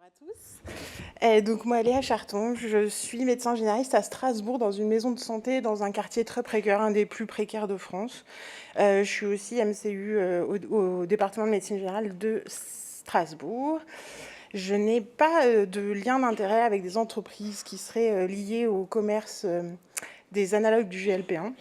À tous. Donc moi, Léa Charton, je suis médecin généraliste à Strasbourg dans une maison de santé dans un quartier très précaire, un des plus précaires de France. Je suis aussi MCU au département de médecine générale de Strasbourg. Je n'ai pas de lien d'intérêt avec des entreprises qui seraient liées au commerce des analogues du GLP-1.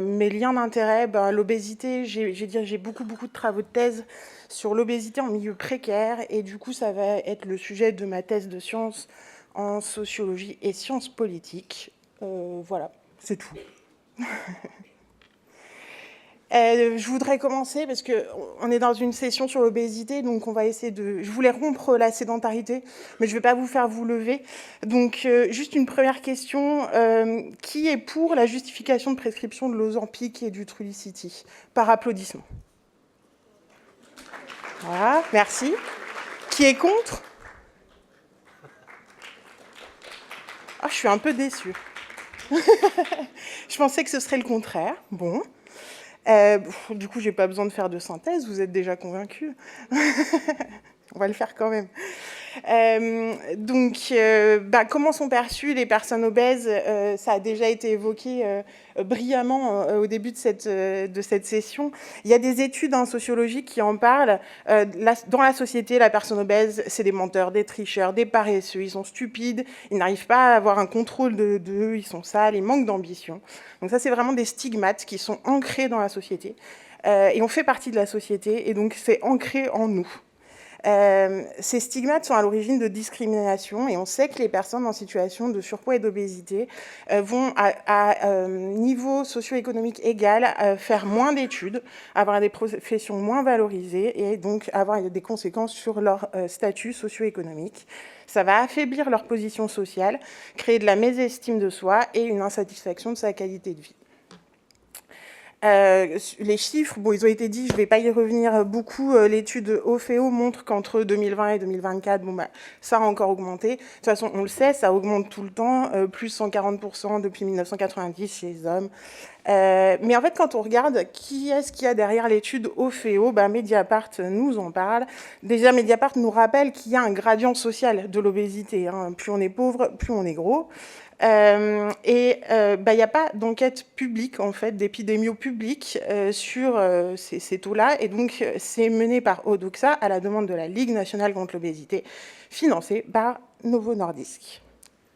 Mes liens d'intérêt, l'obésité, j'ai beaucoup de travaux de thèse sur l'obésité en milieu précaire, et du coup ça va être le sujet de ma thèse de sciences en sociologie et sciences politiques. Voilà, c'est tout. Je voudrais commencer parce qu'on est dans une session sur l'obésité, donc on va essayer de... Je voulais rompre la sédentarité, mais je ne vais pas vous faire vous lever. Donc, juste une première question. Qui est pour la justification de prescription de l'Ozempic et du Trulicity? Par applaudissement. Voilà, merci. Qui est contre? Ah, je suis un peu déçue. Je pensais que ce serait le contraire. Bon. Du coup, j'ai pas besoin de faire de synthèse, vous êtes déjà convaincus. On va le faire quand même. Comment sont perçues les personnes obèses? Ça a déjà été évoqué brillamment au début de cette session. Il y a des études sociologiques qui en parlent. Dans la société, la personne obèse, c'est des menteurs, des tricheurs, des paresseux. Ils sont stupides, ils n'arrivent pas à avoir un contrôle d'eux, ils sont sales, ils manquent d'ambition. Donc ça, c'est vraiment des stigmates qui sont ancrés dans la société. Et on fait partie de la société, et donc c'est ancré en nous. Ces stigmates sont à l'origine de discrimination, et on sait que les personnes en situation de surpoids et d'obésité vont à niveau socio-économique égal faire moins d'études, avoir des professions moins valorisées, et donc avoir des conséquences sur leur statut socio-économique. Ça va affaiblir leur position sociale, créer de la mésestime de soi et une insatisfaction de sa qualité de vie. Les chiffres, ils ont été dit, je ne vais pas y revenir beaucoup. L'étude OFEO montre qu'entre 2020 et 2024, ça a encore augmenté. De toute façon, on le sait, ça augmente tout le temps, plus 140% depuis 1990 chez les hommes. Mais en fait, quand on regarde qui est-ce qu'il y a derrière l'étude OFEO, Mediapart nous en parle. Déjà, Mediapart nous rappelle qu'il y a un gradient social de l'obésité. Hein. Plus on est pauvre, plus on est gros. Il n'y a pas d'enquête publique, en fait, d'épidémio publique sur ces taux-là. Et donc, c'est mené par Odoxa à la demande de la Ligue nationale contre l'obésité, financée par Novo Nordisk.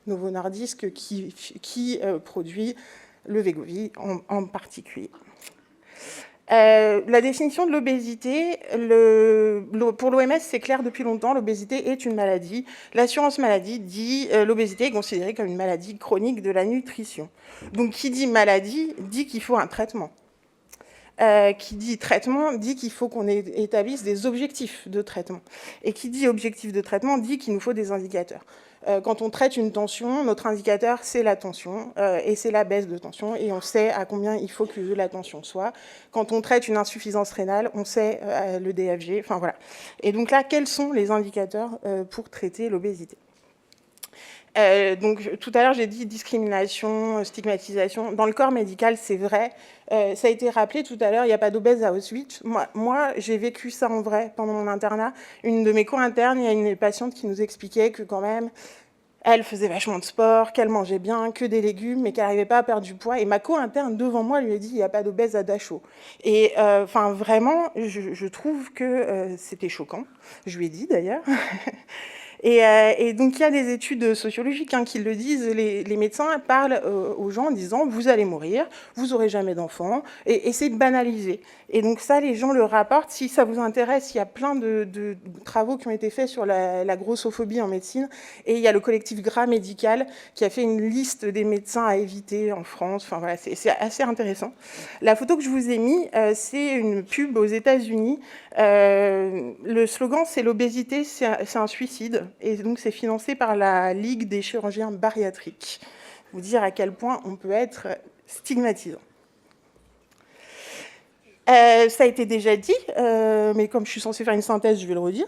Novo Nordisk qui produit le Wegovy en particulier. La définition de l'obésité, pour l'OMS, c'est clair depuis longtemps, l'obésité est une maladie. L'assurance maladie dit l'obésité est considérée comme une maladie chronique de la nutrition. Donc, qui dit maladie dit qu'il faut un traitement. Qui dit traitement dit qu'il faut qu'on établisse des objectifs de traitement. Et qui dit objectif de traitement dit qu'il nous faut des indicateurs. Quand on traite une tension, notre indicateur, c'est la tension, et c'est la baisse de tension, et on sait à combien il faut que la tension soit. Quand on traite une insuffisance rénale, on sait le DFG, enfin voilà. Et donc là, quels sont les indicateurs pour traiter l'obésité? Donc, tout à l'heure, j'ai dit discrimination, stigmatisation. Dans le corps médical, c'est vrai. Ça a été rappelé tout à l'heure, il n'y a pas d'obèse à Auschwitz. Moi, j'ai vécu ça en vrai pendant mon internat. Une de mes co-internes, il y a une patiente qui nous expliquait que quand même, elle faisait vachement de sport, qu'elle mangeait bien, que des légumes, mais qu'elle n'arrivait pas à perdre du poids. Et ma co-interne, devant moi, lui a dit, il n'y a pas d'obèse à Dachau. Et vraiment, je trouve que c'était choquant. Je lui ai dit, d'ailleurs. Et donc, il y a des études sociologiques qui le disent. Les médecins parlent aux gens en disant « vous allez mourir, vous n'aurez jamais d'enfants », et c'est banalisé. Et donc ça, les gens le rapportent. Si ça vous intéresse, il y a plein de travaux qui ont été faits sur la grossophobie en médecine. Et il y a le collectif Gras Médical qui a fait une liste des médecins à éviter en France. Enfin voilà, c'est assez intéressant. La photo que je vous ai mise, c'est une pub aux États-Unis. Le slogan, c'est « l'obésité, c'est un suicide ». Et donc, c'est financé par la Ligue des chirurgiens bariatriques. Vous dire à quel point on peut être stigmatisant. Ça a été déjà dit, mais comme je suis censée faire une synthèse, je vais le redire.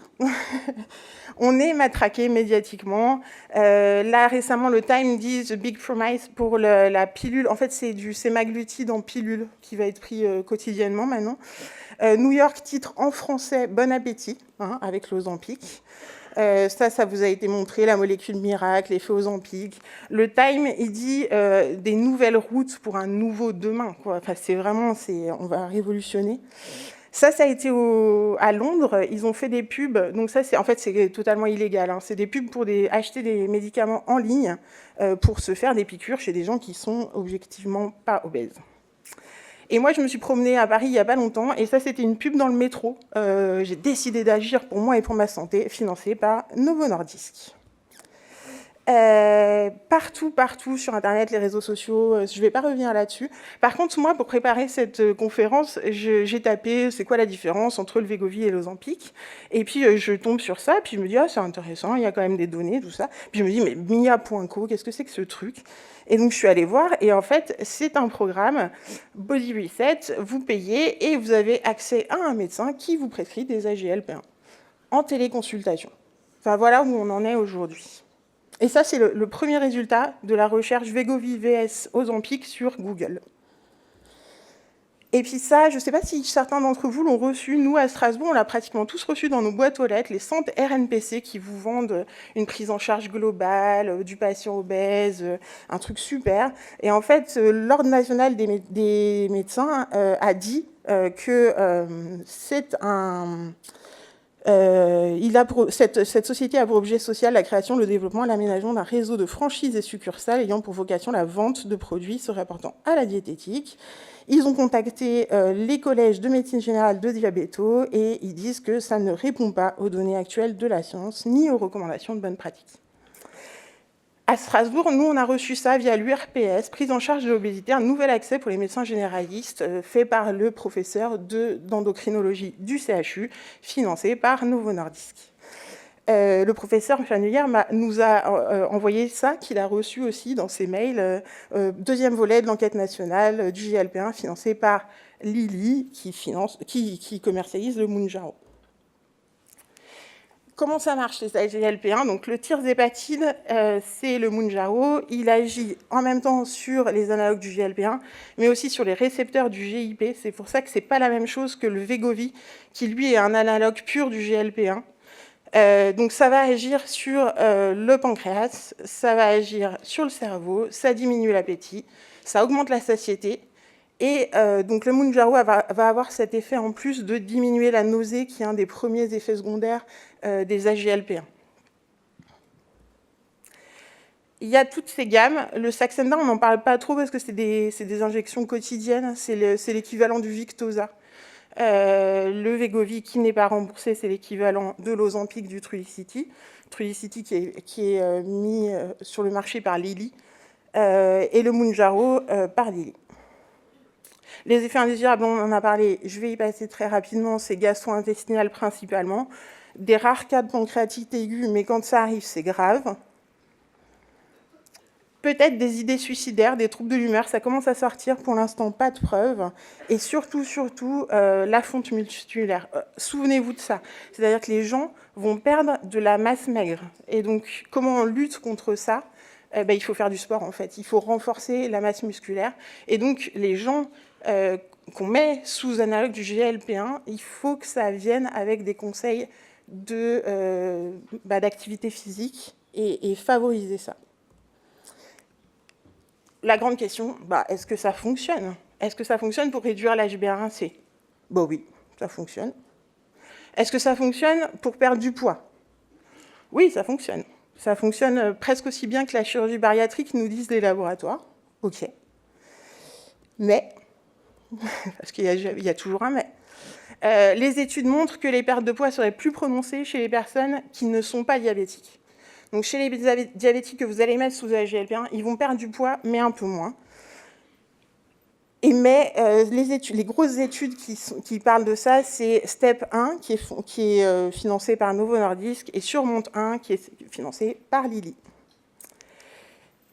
On est matraqué médiatiquement. Là, récemment, le Time dit « The Big Promise » pour la pilule. En fait, c'est du sémaglutide en pilule qui va être pris quotidiennement maintenant. New York titre en français « Bon appétit », avec l'Ozempic. Ça vous a été montré, la molécule miracle, l'effet Ozempic. Le Time, il dit des nouvelles routes pour un nouveau demain, quoi. Enfin, c'est vraiment, on va révolutionner. Ça a été à Londres. Ils ont fait des pubs. Donc ça, en fait, c'est totalement illégal, hein. C'est des pubs pour acheter des médicaments en ligne pour se faire des piqûres chez des gens qui sont objectivement pas obèses. Et moi, je me suis promenée à Paris il n'y a pas longtemps, et ça, c'était une pub dans le métro. J'ai décidé d'agir pour moi et pour ma santé, financée par Novo Nordisk. Partout sur Internet, les réseaux sociaux, je ne vais pas revenir là-dessus. Par contre, moi, pour préparer cette conférence, j'ai tapé c'est quoi la différence entre le Wegovy et l'Ozempic. Et puis, je tombe sur ça, puis je me dis, ah, c'est intéressant, il y a quand même des données, tout ça. Puis je me dis, mais Mia.co, qu'est-ce que c'est que ce truc? Et donc, je suis allée voir, et en fait, c'est un programme Body Reset, vous payez, et vous avez accès à un médecin qui vous prescrit des AGLP1 en téléconsultation. Enfin, voilà où on en est aujourd'hui. Et ça, c'est le premier résultat de la recherche Wegovy vs Ozempic sur Google. Et puis ça, je ne sais pas si certains d'entre vous l'ont reçu. Nous, à Strasbourg, on l'a pratiquement tous reçu dans nos boîtes aux lettres, les centres RNPC qui vous vendent une prise en charge globale du patient obèse, un truc super. Et en fait, l'Ordre national des médecins a dit que c'est un... cette société a pour objet social la création, le développement et l'aménagement d'un réseau de franchises et succursales ayant pour vocation la vente de produits se rapportant à la diététique. Ils ont contacté les collèges de médecine générale de diabéto et ils disent que ça ne répond pas aux données actuelles de la science ni aux recommandations de bonne pratique. À Strasbourg, nous, on a reçu ça via l'URPS, prise en charge de l'obésité, un nouvel accès pour les médecins généralistes, fait par le professeur d'endocrinologie du CHU, financé par Novo Nordisk. Le professeur Chanelière nous a envoyé ça, qu'il a reçu aussi dans ses mails, deuxième volet de l'enquête nationale du GLP1, financé par Lilly, qui commercialise le Mounjaro. Comment ça marche, les AGLP1? Donc, le tirzépatide, c'est le Mounjaro. Il agit en même temps sur les analogues du GLP1, mais aussi sur les récepteurs du GIP. C'est pour ça que ce n'est pas la même chose que le Wegovy, qui, lui, est un analogue pur du GLP1. Donc, ça va agir sur le pancréas, ça va agir sur le cerveau, ça diminue l'appétit, ça augmente la satiété. Et donc le Mounjaro va avoir cet effet en plus de diminuer la nausée, qui est un des premiers effets secondaires des AGLP1. Il y a toutes ces gammes. Le Saxenda, on n'en parle pas trop parce que c'est des injections quotidiennes, c'est l'équivalent du Victoza. Le Wegovy, qui n'est pas remboursé, c'est l'équivalent de l'Ozempic, du Trulicity. Trulicity qui est mis sur le marché par Lilly, et le Mounjaro par Lilly. Les effets indésirables, on en a parlé, je vais y passer très rapidement, c'est gastro-intestinal principalement. Des rares cas de pancréatite aiguë, mais quand ça arrive, c'est grave. Peut-être des idées suicidaires, des troubles de l'humeur, ça commence à sortir, pour l'instant, pas de preuves. Et surtout, la fonte musculaire. Souvenez-vous de ça. C'est-à-dire que les gens vont perdre de la masse maigre. Et donc, comment on lutte contre ça? Il faut faire du sport, en fait. Il faut renforcer la masse musculaire. Et donc, les gens qu'on met sous analogue du GLP1, il faut que ça vienne avec des conseils d'activité physique et favoriser ça. La grande question, est-ce que ça fonctionne? Est-ce que ça fonctionne pour réduire l'HbA1c? Oui, ça fonctionne. Est-ce que ça fonctionne pour perdre du poids? Oui, ça fonctionne. Ça fonctionne presque aussi bien que la chirurgie bariatrique, nous disent les laboratoires. OK. Mais, parce qu'il y a toujours un mais, les études montrent que les pertes de poids seraient plus prononcées chez les personnes qui ne sont pas diabétiques. Donc, chez les diabétiques que vous allez mettre sous AGLP1, ils vont perdre du poids, mais un peu moins. Mais les grosses études qui parlent de ça, c'est STEP 1, qui est financé par Novo Nordisk, et Surmonte 1, qui est financé par Lilly.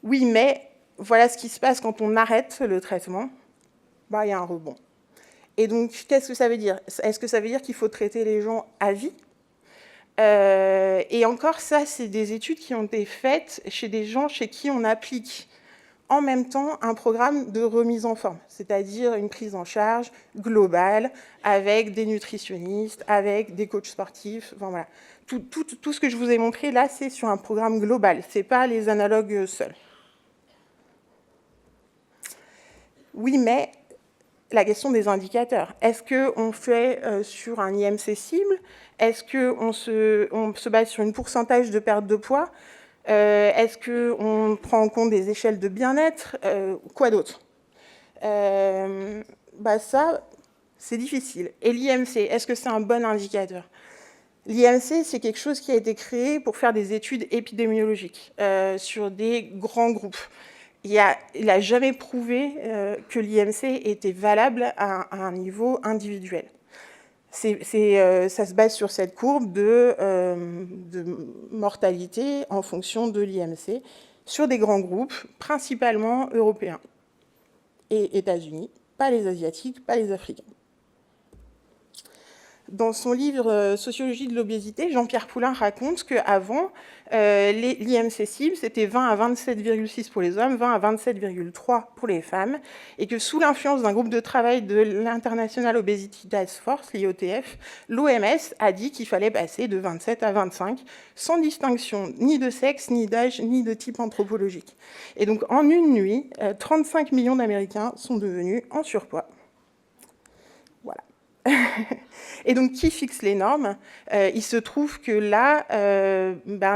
Oui, mais voilà ce qui se passe quand on arrête le traitement. Il y a un rebond. Et donc, qu'est-ce que ça veut dire? Est-ce que ça veut dire qu'il faut traiter les gens à vie? Et encore, ça, c'est des études qui ont été faites chez des gens chez qui on applique en même temps un programme de remise en forme, c'est-à-dire une prise en charge globale avec des nutritionnistes, avec des coachs sportifs, enfin, voilà. Tout ce que je vous ai montré là, c'est sur un programme global, ce n'est pas les analogues seuls. Oui, mais la question des indicateurs. Est-ce qu'on fait sur un IMC cible? Est-ce qu'on se base sur un pourcentage de perte de poids? Est-ce qu'on prend en compte des échelles de bien-être? Quoi d'autre? Ça, c'est difficile. Et l'IMC, est-ce que c'est un bon indicateur? L'IMC, c'est quelque chose qui a été créé pour faire des études épidémiologiques sur des grands groupes. Il n'a jamais prouvé que l'IMC était valable à un niveau individuel. Ça se base sur cette courbe de mortalité en fonction de l'IMC sur des grands groupes, principalement européens et États-Unis, pas les Asiatiques, pas les Africains. Dans son livre « Sociologie de l'obésité », Jean-Pierre Poulain raconte qu'avant, l'IMC cible, c'était 20 à 27,6 pour les hommes, 20 à 27,3 pour les femmes, et que sous l'influence d'un groupe de travail de l'International Obesity Task Force, l'IOTF, l'OMS a dit qu'il fallait passer de 27 à 25, sans distinction ni de sexe, ni d'âge, ni de type anthropologique. Et donc, en une nuit, 35 millions d'Américains sont devenus en surpoids. Voilà. Et donc, qui fixe les normes? Il se trouve que là,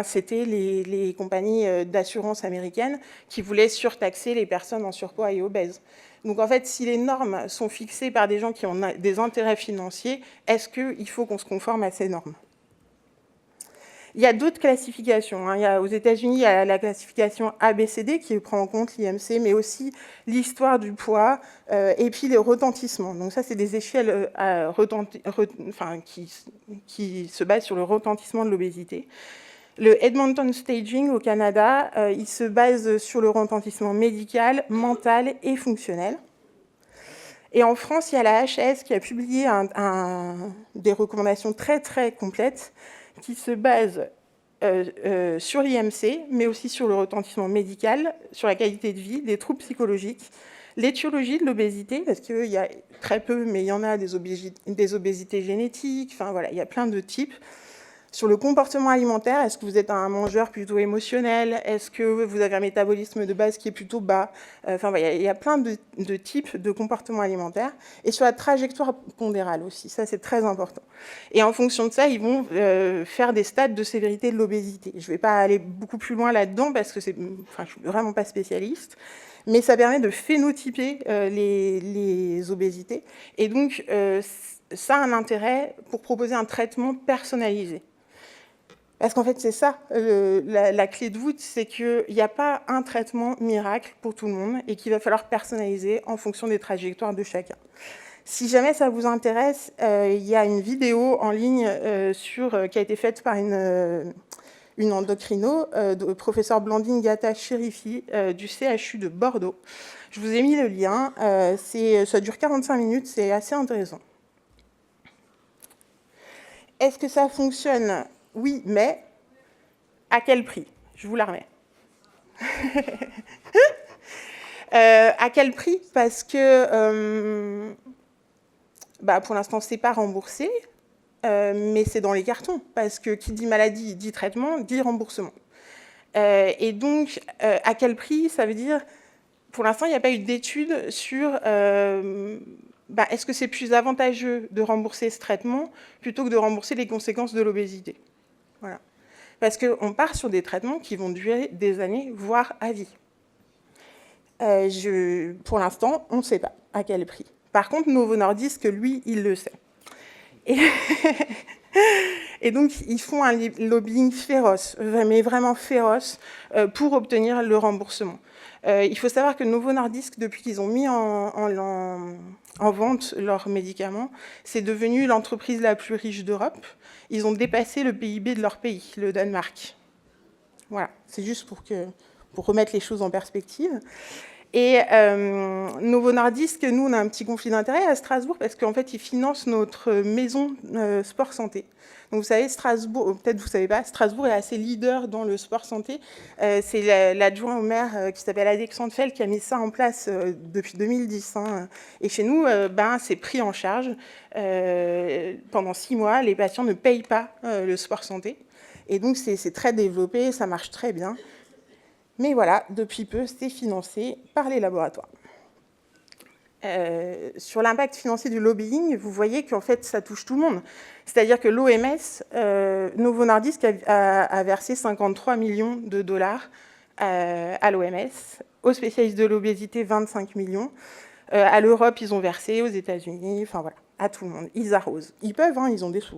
c'était les compagnies d'assurance américaines qui voulaient surtaxer les personnes en surpoids et obèses. Donc, en fait, si les normes sont fixées par des gens qui ont des intérêts financiers, est-ce qu'il faut qu'on se conforme à ces normes? Il y a d'autres classifications. Aux États-Unis, il y a la classification ABCD qui prend en compte l'IMC, mais aussi l'histoire du poids et puis les retentissements. Donc ça, c'est des échelles qui se basent sur le retentissement de l'obésité. Le Edmonton Staging au Canada, il se base sur le retentissement médical, mental et fonctionnel. Et en France, il y a la HAS qui a publié des recommandations très, très complètes qui se base sur l'IMC, mais aussi sur le retentissement médical, sur la qualité de vie, des troubles psychologiques, l'étiologie de l'obésité, parce qu'il y a très peu, mais il y en a des obésités génétiques, enfin voilà, il y a plein de types. Sur le comportement alimentaire, est-ce que vous êtes un mangeur plutôt émotionnel? Est-ce que vous avez un métabolisme de base qui est plutôt bas? Enfin, voilà, il y a plein de types de comportements alimentaires. Et sur la trajectoire pondérale aussi, ça c'est très important. Et en fonction de ça, ils vont faire des stades de sévérité de l'obésité. Je ne vais pas aller beaucoup plus loin là-dedans parce que je ne suis vraiment pas spécialiste. Mais ça permet de phénotyper les obésités. Et donc, ça a un intérêt pour proposer un traitement personnalisé. Parce qu'en fait, c'est ça, la clé de voûte, c'est qu'il n'y a pas un traitement miracle pour tout le monde et qu'il va falloir personnaliser en fonction des trajectoires de chacun. Si jamais ça vous intéresse, il y a une vidéo en ligne qui a été faite par une endocrino, professeur Blandine Gata-Chérifi du CHU de Bordeaux. Je vous ai mis le lien, ça dure 45 minutes, c'est assez intéressant. Est-ce que ça fonctionne? Oui, mais à quel prix? Je vous la remets. À quel prix? Parce que pour l'instant, ce n'est pas remboursé, mais c'est dans les cartons. Parce que qui dit maladie, dit traitement, dit remboursement. Et donc, à quel prix? Ça veut dire, pour l'instant, il n'y a pas eu d'étude sur est-ce que c'est plus avantageux de rembourser ce traitement plutôt que de rembourser les conséquences de l'obésité. Voilà. Parce qu'on part sur des traitements qui vont durer des années, voire à vie. Pour l'instant, on ne sait pas à quel prix. Par contre, Novo Nordisk, lui, il le sait. Et donc, ils font un lobbying féroce, mais vraiment féroce, pour obtenir le remboursement. Il faut savoir que Novo Nordisk, depuis qu'ils ont mis en vente leurs médicaments, c'est devenu l'entreprise la plus riche d'Europe. Ils ont dépassé le PIB de leur pays, le Danemark. Voilà, c'est juste pour remettre les choses en perspective. Et Novo Nordisk, nous, on a un petit conflit d'intérêt à Strasbourg parce qu'en fait, ils financent notre maison sport santé. Donc, vous savez, Strasbourg, peut-être vous ne savez pas, Strasbourg est assez leader dans le sport santé. C'est l'adjoint au maire qui s'appelle Alexandre Fell qui a mis ça en place depuis 2010. Hein. Et chez nous, c'est pris en charge. Pendant 6 mois, les patients ne payent pas le sport santé. Et donc, c'est très développé, ça marche très bien. Mais voilà, depuis peu, c'est financé par les laboratoires. Sur l'impact financier du lobbying, vous voyez qu'en fait, ça touche tout le monde. C'est-à-dire que l'OMS, Novo Nordisk a versé 53 millions de dollars à l'OMS, aux spécialistes de l'obésité, 25 millions. À l'Europe, ils ont versé, aux États-Unis, enfin voilà, à tout le monde. Ils arrosent. Ils peuvent, hein, ils ont des sous.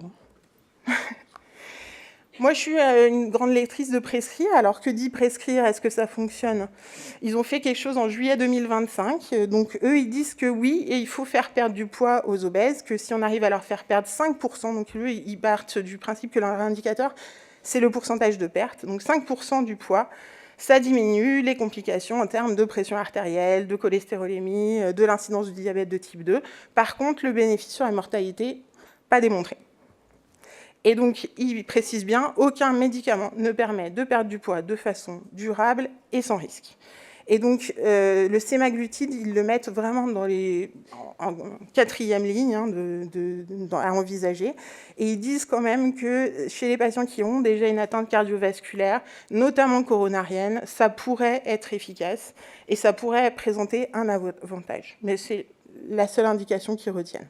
Moi, je suis une grande lectrice de Prescrit. Alors, que dit Prescrire? Est-ce que ça fonctionne? Ils ont fait quelque chose en juillet 2025. Donc, eux, ils disent que oui, et il faut faire perdre du poids aux obèses, que si on arrive à leur faire perdre 5%, donc eux, ils partent du principe que leur indicateur, c'est le pourcentage de perte. Donc, 5% du poids, ça diminue les complications en termes de pression artérielle, de cholestérolémie, de l'incidence du diabète de type 2. Par contre, le bénéfice sur la mortalité, pas démontré. Et donc, il précise bien, aucun médicament ne permet de perdre du poids de façon durable et sans risque. Et donc, le sémaglutide, ils le mettent vraiment en quatrième ligne à envisager. Et ils disent quand même que chez les patients qui ont déjà une atteinte cardiovasculaire, notamment coronarienne, ça pourrait être efficace et ça pourrait présenter un avantage. Mais c'est la seule indication qu'ils retiennent.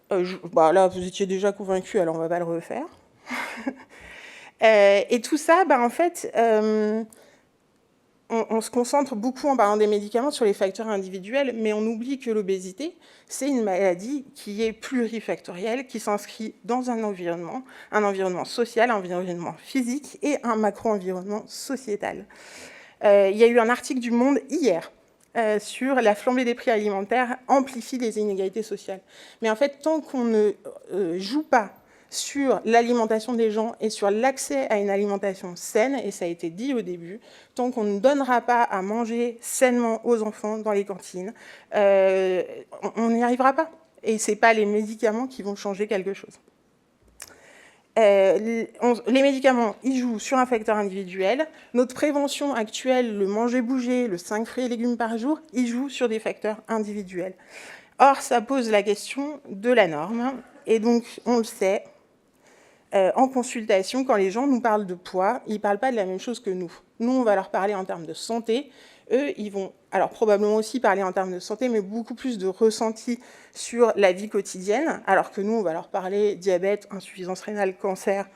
Là, vous étiez déjà convaincu, alors on ne va pas le refaire. Et tout ça, en fait, on se concentre beaucoup en parlant des médicaments sur les facteurs individuels, mais on oublie que l'obésité, c'est une maladie qui est plurifactorielle, qui s'inscrit dans un environnement social, un environnement physique et un macro-environnement sociétal. Il y a eu un article du Monde hier sur la flambée des prix alimentaires amplifie les inégalités sociales. Mais en fait, tant qu'on ne joue pas sur l'alimentation des gens et sur l'accès à une alimentation saine, et ça a été dit au début, tant qu'on ne donnera pas à manger sainement aux enfants dans les cantines, on n'y arrivera pas. Et ce n'est pas les médicaments qui vont changer quelque chose. Les médicaments, ils jouent sur un facteur individuel. Notre prévention actuelle, le manger-bouger, le 5 fruits et légumes par jour, ils jouent sur des facteurs individuels. Or, ça pose la question de la norme. Et donc, on le sait, en consultation, quand les gens nous parlent de poids, ils ne parlent pas de la même chose que nous. Nous, on va leur parler en termes de santé. Eux, ils vont alors probablement aussi parler en termes de santé, mais beaucoup plus de ressenti sur la vie quotidienne, alors que nous, on va leur parler diabète, insuffisance rénale, cancer.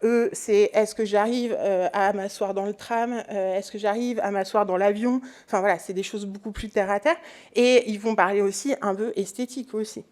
Eux, c'est est-ce que j'arrive à m'asseoir dans le tram, est-ce que j'arrive à m'asseoir dans l'avion, enfin voilà, c'est des choses beaucoup plus terre à terre. Et ils vont parler aussi un peu esthétique aussi.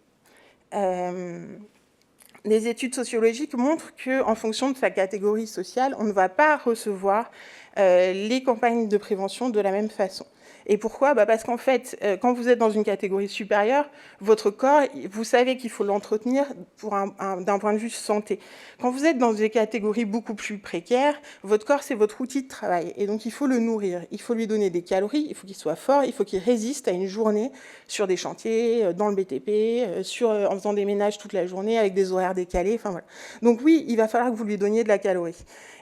Des études sociologiques montrent qu'en fonction de sa catégorie sociale, on ne va pas recevoir les campagnes de prévention de la même façon. Et pourquoi? Parce qu'en fait, quand vous êtes dans une catégorie supérieure, votre corps, vous savez qu'il faut l'entretenir d'un point de vue santé. Quand vous êtes dans des catégories beaucoup plus précaires, votre corps, c'est votre outil de travail. Et donc, il faut le nourrir. Il faut lui donner des calories, il faut qu'il soit fort, il faut qu'il résiste à une journée sur des chantiers, dans le BTP, en faisant des ménages toute la journée avec des horaires décalés. Enfin, voilà. Donc oui, il va falloir que vous lui donniez de la calorie.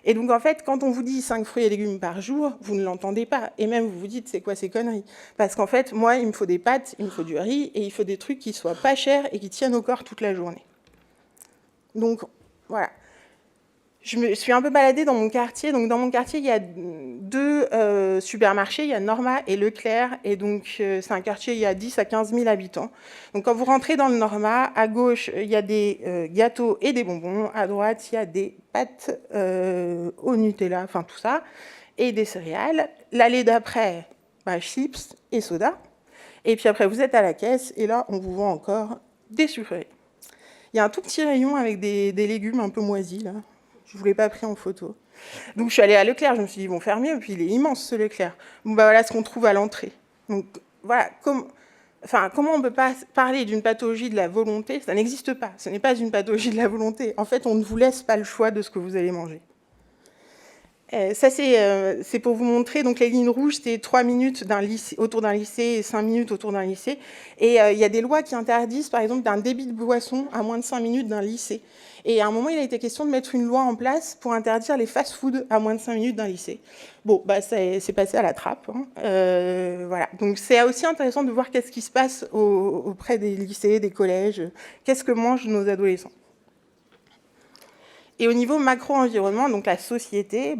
Et donc, en fait, quand on vous dit 5 fruits et légumes par jour, vous ne l'entendez pas. Et même, vous vous dites, c'est quoi ces conneries? Parce qu'en fait, moi, il me faut des pâtes, il me faut du riz, et il faut des trucs qui soient pas chers et qui tiennent au corps toute la journée. Donc, voilà. Je me suis un peu baladée dans mon quartier. Donc, dans mon quartier, il y a 2 supermarchés. Il y a Norma et Leclerc. Et donc, c'est un quartier, il y a 10 à 15 000 habitants. Donc, quand vous rentrez dans le Norma, à gauche, il y a des gâteaux et des bonbons. À droite, il y a des pâtes au Nutella, enfin tout ça, et des céréales. L'allée d'après, chips et soda. Et puis après, vous êtes à la caisse. Et là, on vous vend encore des sucreries. Il y a un tout petit rayon avec des légumes un peu moisis, là. Je ne vous l'ai pas pris en photo. Donc, je suis allée à Leclerc. Je me suis dit, ils vont faire mieux. Puis, il est immense, ce Leclerc. Bon, voilà ce qu'on trouve à l'entrée. Donc, voilà. Comment on ne peut pas parler d'une pathologie de la volonté? Ça n'existe pas. Ce n'est pas une pathologie de la volonté. En fait, on ne vous laisse pas le choix de ce que vous allez manger. Ça, c'est pour vous montrer, donc les lignes rouges, c'est 3 minutes autour d'un lycée et 5 minutes autour d'un lycée. Et il y a des lois qui interdisent, par exemple, d'un débit de boisson à moins de 5 minutes d'un lycée. Et à un moment, il a été question de mettre une loi en place pour interdire les fast-food à moins de 5 minutes d'un lycée. Bon, bah, c'est passé à la trappe. Hein. Voilà. Donc c'est aussi intéressant de voir qu'est-ce qui se passe auprès des lycées, des collèges, qu'est-ce que mangent nos adolescents. Et au niveau macro-environnement, donc la société,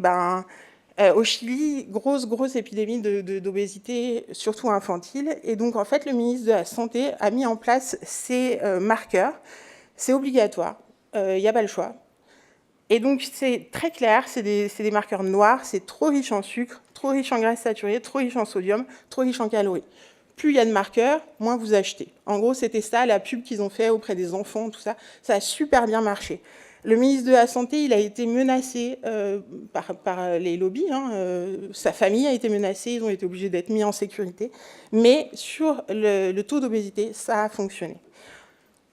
au Chili, grosse épidémie d'obésité, surtout infantile. Et donc, en fait, le ministre de la Santé a mis en place ces marqueurs. C'est obligatoire, il n'y a pas le choix. Et donc, c'est très clair, c'est des marqueurs noirs, c'est trop riche en sucre, trop riche en graisses saturées, trop riche en sodium, trop riche en calories. Plus il y a de marqueurs, moins vous achetez. En gros, c'était ça, la pub qu'ils ont fait auprès des enfants, tout ça. Ça a super bien marché. Le ministre de la Santé, il a été menacé par les lobbies. Hein, sa famille a été menacée, ils ont été obligés d'être mis en sécurité. Mais sur le taux d'obésité, ça a fonctionné.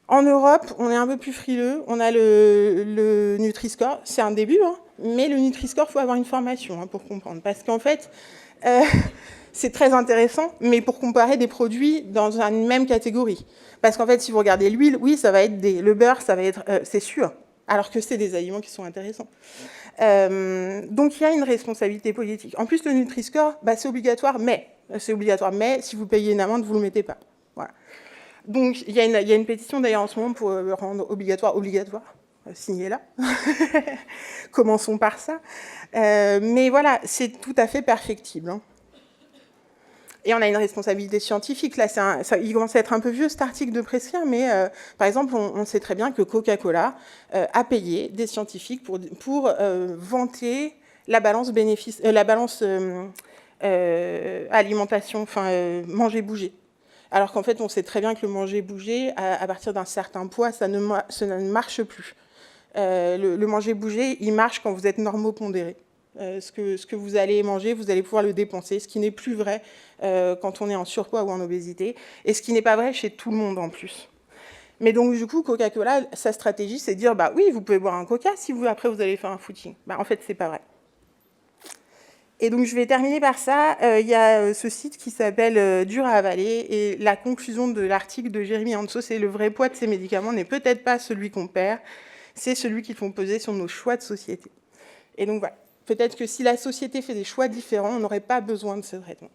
En Europe, on est un peu plus frileux. On a le Nutri-Score. C'est un début, hein, mais le Nutri-Score, il faut avoir une formation pour comprendre. Parce qu'en fait, c'est très intéressant, mais pour comparer des produits dans une même catégorie. Parce qu'en fait, si vous regardez l'huile, oui, ça va être le beurre, ça va être, c'est sûr. Alors que c'est des aliments qui sont intéressants. Donc, il y a une responsabilité politique. En plus, le Nutri-Score, c'est obligatoire, mais si vous payez une amende, vous ne le mettez pas. Voilà. Donc, il y a une pétition, d'ailleurs, en ce moment, pour le rendre obligatoire. Signez-la. Commençons par ça. Mais voilà, c'est tout à fait perfectible. Hein. Et on a une responsabilité scientifique. Là, il commence à être un peu vieux, cet article de prescrire, mais par exemple, on sait très bien que Coca-Cola a payé des scientifiques pour vanter la balance alimentation, manger-bouger. Alors qu'en fait, on sait très bien que le manger-bouger, à partir d'un certain poids, ça ne marche plus. Le manger-bouger, il marche quand vous êtes normopondéré. Ce que vous allez manger, vous allez pouvoir le dépenser, ce qui n'est plus vrai quand on est en surpoids ou en obésité, et ce qui n'est pas vrai chez tout le monde en plus. Mais donc, du coup, Coca-Cola, sa stratégie, c'est de dire, oui, vous pouvez boire un Coca si après vous allez faire un footing. En fait, c'est pas vrai. Et donc, je vais terminer par ça. Il y a ce site qui s'appelle Dur à avaler, et la conclusion de l'article de Jérémy Hanso, c'est le vrai poids de ces médicaments n'est peut-être pas celui qu'on perd, c'est celui qu'ils font peser sur nos choix de société. Et donc, voilà. Peut-être que si la société fait des choix différents, on n'aurait pas besoin de ce traitement.